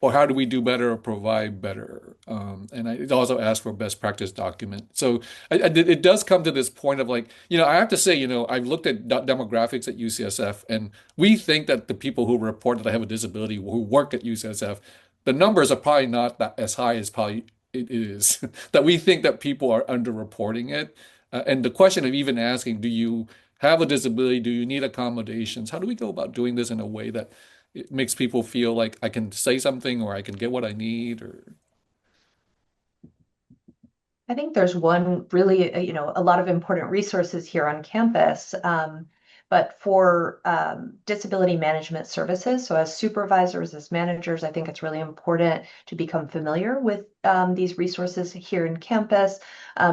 Or how do we do better or provide better? And it also asks for a best practice document. So it does come to this point of like, I have to say, I've looked at demographics at UCSF, and we think that the people who report that they have a disability who work at UCSF, the numbers are probably not that as high as probably it is. That we think that people are underreporting it. And the question of even asking, do you have a disability? Do you need accommodations? How do we go about doing this in a way that it makes people feel like I can say something or I can get what I need? Or I think there's one really, a lot of important resources here on campus. But for disability management services, so as supervisors, as managers, I think it's really important to become familiar with these resources here in campus.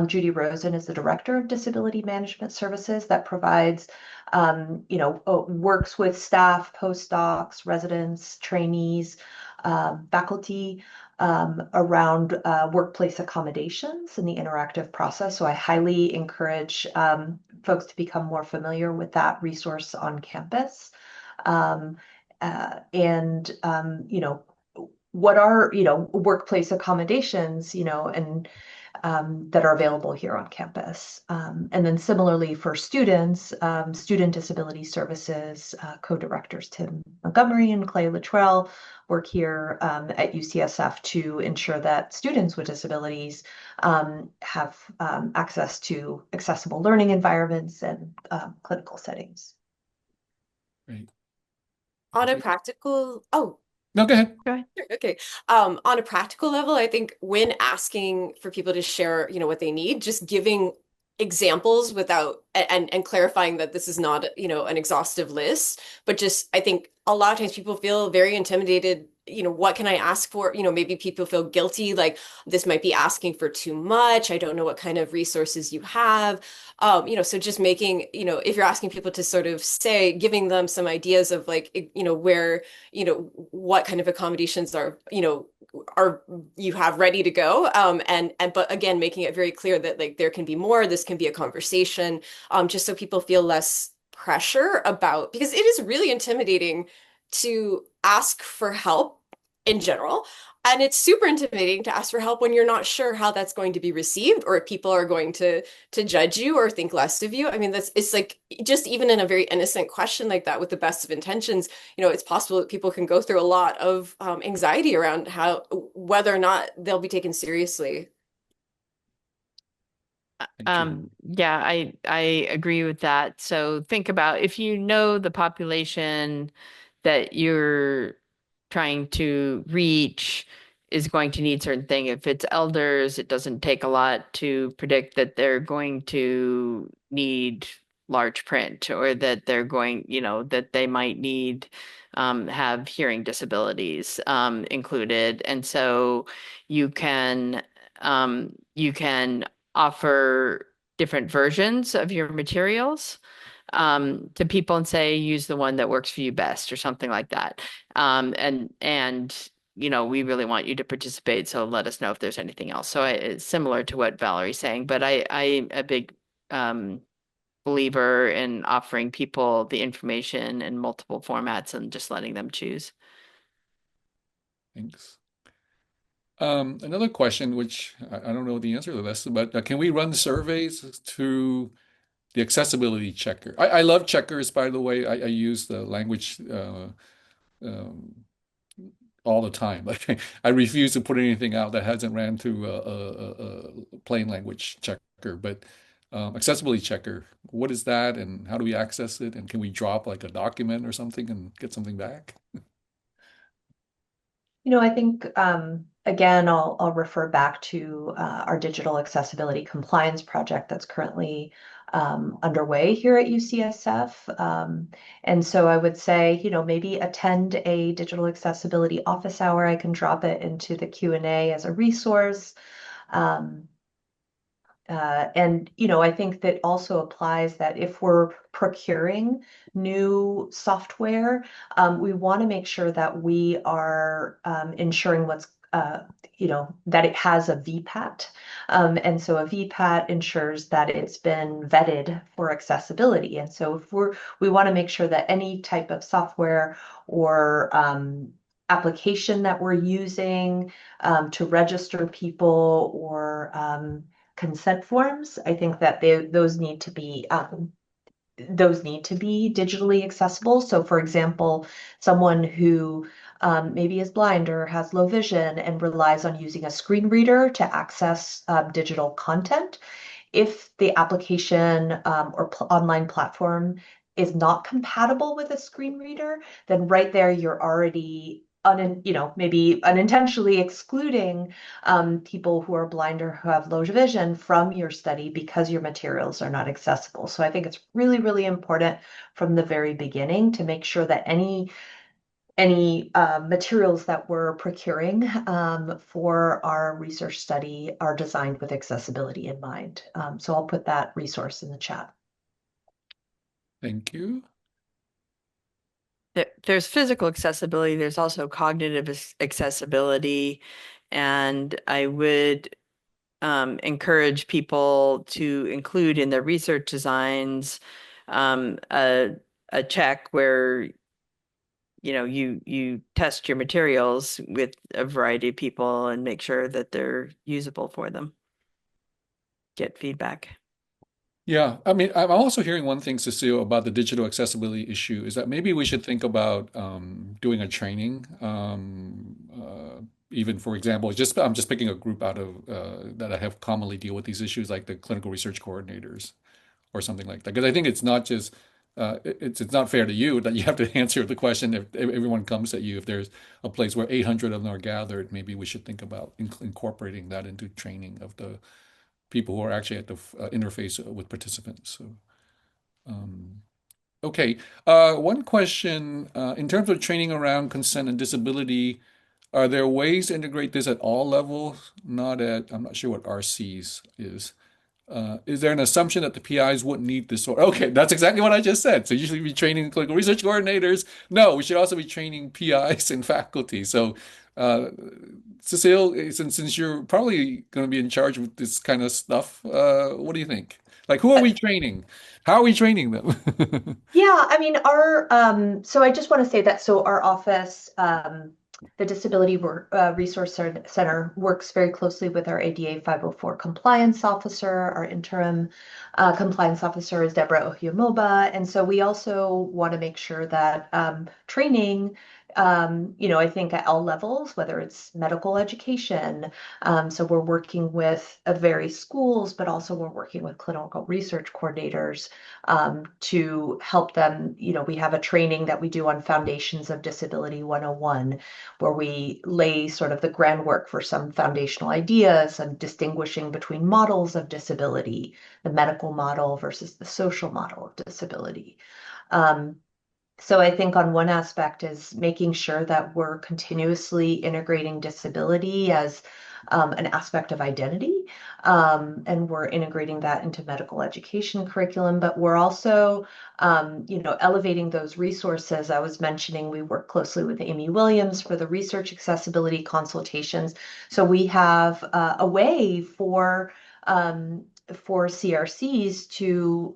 Judy Rosen is the director of disability management services that provides, works with staff, postdocs, residents, trainees, faculty, around workplace accommodations and the interactive process. So I highly encourage folks to become more familiar with that resource on campus. And what are, workplace accommodations, and that are available here on campus. And then similarly for students, Student Disability Services co-directors Tim Montgomery and Clay Luttrell work here at UCSF to ensure that students with disabilities have access to accessible learning environments and clinical settings. Great. On a practical, No, go ahead. Go ahead. okay. On a practical level, I think when asking for people to share, what they need, just giving examples without and clarifying that this is not, an exhaustive list, but just I think a lot of times people feel very intimidated what can I ask for? Maybe people feel guilty, like this might be asking for too much. I don't know what kind of resources you have. So just making, if you're asking people to sort of say, giving them some ideas of like, where, what kind of accommodations are you have ready to go. But again, making it very clear that like there can be more, this can be a conversation, just so people feel less pressure about, because it is really intimidating to ask for help in general. And it's super intimidating to ask for help when you're not sure how that's going to be received, or if people are going to judge you or think less of you. I mean, it's like, just even in a very innocent question like that with the best of intentions, it's possible that people can go through a lot of anxiety around whether or not they'll be taken seriously. Thank you. Yeah, I agree with that. So think about if you know the population that you're trying to reach is going to need certain thing. If it's elders, it doesn't take a lot to predict that they're going to need large print, or that they're going, that they might need have hearing disabilities included. And so you can offer different versions of your materials to people and say, use the one that works for you best or something like that. We really want you to participate, so let us know if there's anything else. So it's similar to what Valerie's saying, but I'm a big believer in offering people the information in multiple formats and just letting them choose. Thanks. Another question, which I don't know the answer to this, but can we run surveys through the accessibility checker? I love checkers, by the way. I use the language um, all the time. Like I refuse to put anything out that hasn't ran through a plain language checker. But accessibility checker, what is that, and how do we access it? And can we drop like a document or something and get something back? I think, again, I'll refer back to our digital accessibility compliance project that's currently underway here at UCSF. And so I would say, maybe attend a digital accessibility office hour. I can drop it into the Q&A as a resource. I think that also applies that if we're procuring new software, we want to make sure that we are ensuring that it has a VPAT. And so a VPAT ensures that it's been vetted for accessibility. And so if we want to make sure that any type of software or application that we're using to register people or consent forms, I think that those need to be digitally accessible. So, for example, someone who maybe is blind or has low vision and relies on using a screen reader to access digital content, if the application or online platform is not compatible with a screen reader, then right there you're already maybe unintentionally excluding people who are blind or who have low vision from your study because your materials are not accessible. So I think it's really, really important from the very beginning to make sure that any materials that we're procuring for our research study are designed with accessibility in mind. So I'll put that resource in the chat. Thank you. There's physical accessibility, there's also cognitive accessibility, and I would encourage people to include in their research designs a check where you test your materials with a variety of people and make sure that they're usable for them. Get feedback. Yeah, I mean, I'm also hearing one thing, Cecile, about the digital accessibility issue is that maybe we should think about doing a training. Even for example, I'm just picking a group out of that I have commonly deal with these issues, like the clinical research coordinators or something like that. Because I think it's not just it's not fair to you that you have to answer the question if everyone comes at you. If there's a place where 800 of them are gathered, maybe we should think about incorporating that into training of the people who are actually at the interface with participants. So, okay. One question in terms of training around consent and disability, Are there ways to integrate this at all levels? I'm not sure what RCs is. Is there an assumption that the PIs wouldn't need this sort? Okay, that's exactly what I just said. So usually be training clinical research coordinators. No, we should also be training PIs and faculty. So, uh, Cecile, since you're probably going to be in charge of this kind of stuff, what do you think? Like, who are we training? How are we training them? Yeah, I mean, so I just want to say that so our office, the Resource Center works very closely with our ADA 504 compliance officer. Our interim compliance officer is Deborah Ohiomoba. And so we also want to make sure that training, I think at all levels, whether it's medical education, so we're working with various schools, but also we're working with clinical research coordinators to help them. We have a training that we do on Foundations of Disability 101, where we lay sort of the groundwork for some foundational ideas and distinguishing between models of disability, the medical model versus the social model of disability. So I think on one aspect is making sure that we're continuously integrating disability as an aspect of identity, and we're integrating that into medical education curriculum, but we're also, elevating those resources. I was mentioning we work closely with Amy Williams for the research accessibility consultations. So we have a way for CRCs to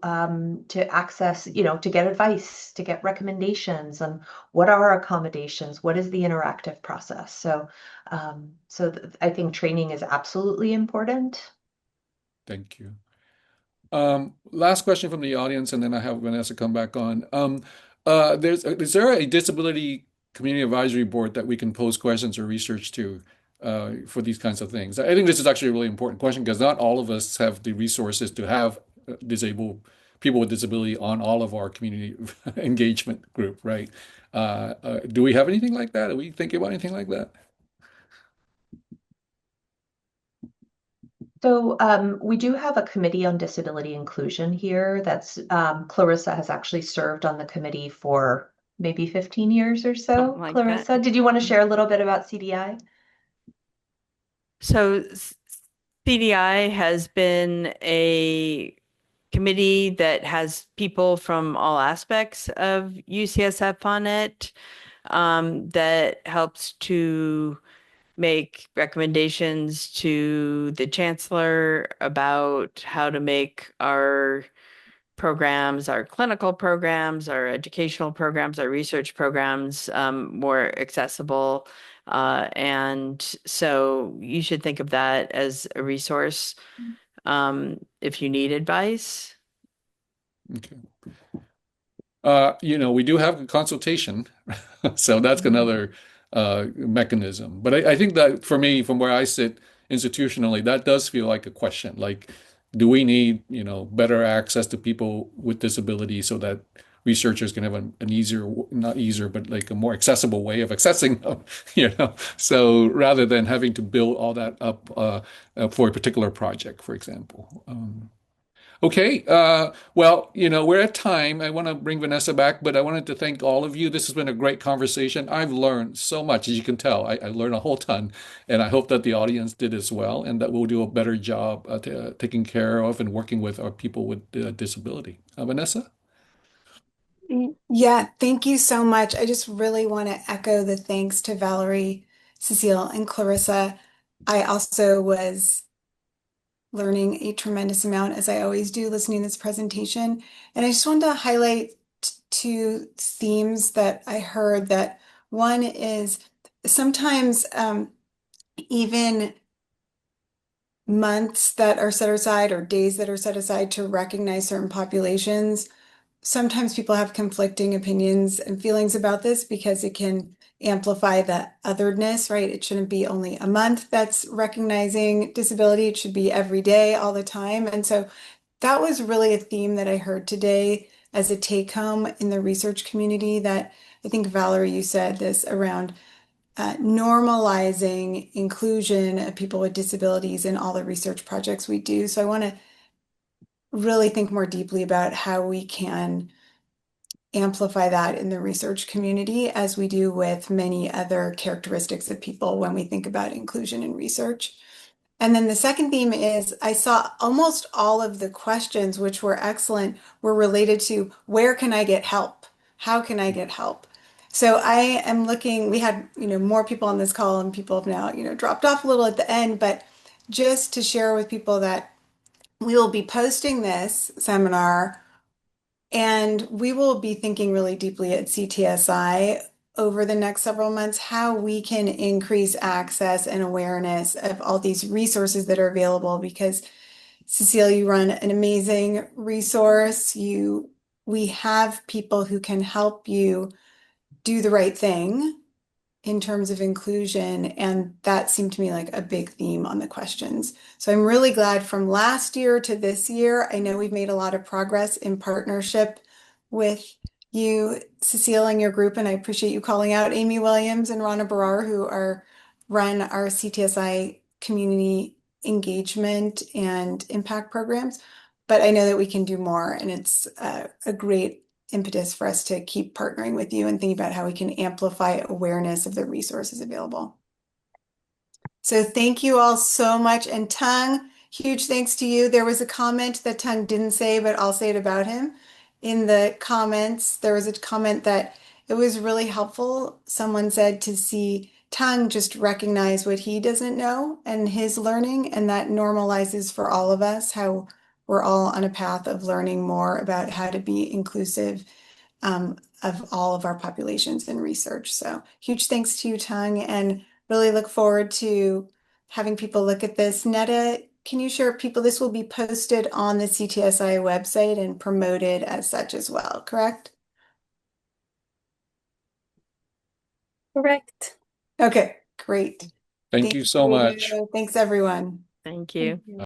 access, to get advice, to get recommendations on what are accommodations, what is the interactive process. So, I think training is absolutely important. Thank you. Last question from the audience, and then I have Vanessa come back on. Is there a disability community advisory board that we can pose questions or research to for these kinds of things? I think this is actually a really important question because not all of us have the resources to have disabled people with disability on all of our community engagement group, right? Do we have anything like that? Are we thinking about anything like that? So we do have a committee on disability inclusion here. That's Clarissa has actually served on the committee for maybe 15 years or so. Something like Clarissa, that. did you want to share a little bit about CDI? So CDI has been a committee that has people from all aspects of UCSF on it, that helps to make recommendations to the chancellor about how to make our programs, our clinical programs, our educational programs, our research programs more accessible. And so you should think of that as a resource if you need advice. Okay. We do have a consultation, so that's another mechanism. But I think that for me, from where I sit institutionally, that does feel like a question. Like, do we need, better access to people with disabilities so that researchers can have an easier, not easier, but like a more accessible way of accessing them, So rather than having to build all that up for a particular project, for example. Okay, well, we're at time. I want to bring Vanessa back, but I wanted to thank all of you. This has been a great conversation. I've learned so much, as you can tell. I learned a whole ton, and I hope that the audience did as well, and that we'll do a better job taking care of and working with our people with disability. Vanessa? Yeah, thank you so much. I just really want to echo the thanks to Valerie, Cecile, and Clarissa. I also was learning a tremendous amount, as I always do, listening to this presentation. And I just wanted to highlight two themes that I heard. That one is sometimes even months that are set aside or days that are set aside to recognize certain populations, sometimes people have conflicting opinions and feelings about this because it can amplify the otherness, right? It shouldn't be only a month that's recognizing disability. It should be every day, all the time. And so that was really a theme that I heard today as a take home in the research community, that I think, Valerie, you said this around normalizing inclusion of people with disabilities in all the research projects we do. So I want to really think more deeply about how we can amplify that in the research community as we do with many other characteristics of people when we think about inclusion in research. And then the second theme is I saw almost all of the questions, which were excellent, were related to where can I get help? How can I get help? So I am looking, we had, more people on this call and people have now, dropped off a little at the end, but just to share with people that we will be posting this seminar and we will be thinking really deeply at CTSI over the next several months how we can increase access and awareness of all these resources that are available because Cecile, you run an amazing resource. We have people who can help you do the right thing in terms of inclusion, and that seemed to me like a big theme on the questions. So I'm really glad from last year to this year, I know we've made a lot of progress in partnership with you, Cecile, and your group, and I appreciate you calling out Amy Williams and Rana Barar, who run our CTSI community engagement and impact programs. But I know that we can do more, and it's a great impetus for us to keep partnering with you and thinking about how we can amplify awareness of the resources available. So thank you all so much. And Tung, huge thanks to you. There was a comment that Tung didn't say, but I'll say it about him. In the comments, there was a comment that it was really helpful. Someone said to see Tung just recognize what he doesn't know and his learning, and that normalizes for all of us how we're all on a path of learning more about how to be inclusive of all of our populations in research. So huge thanks to you, Tung, and really look forward to having people look at this. Netta, can you share people? This will be posted on the CTSI website and promoted as such as well, correct? Correct. Okay, great. Thank you so much. Thanks, everyone. Thank you. Thank you.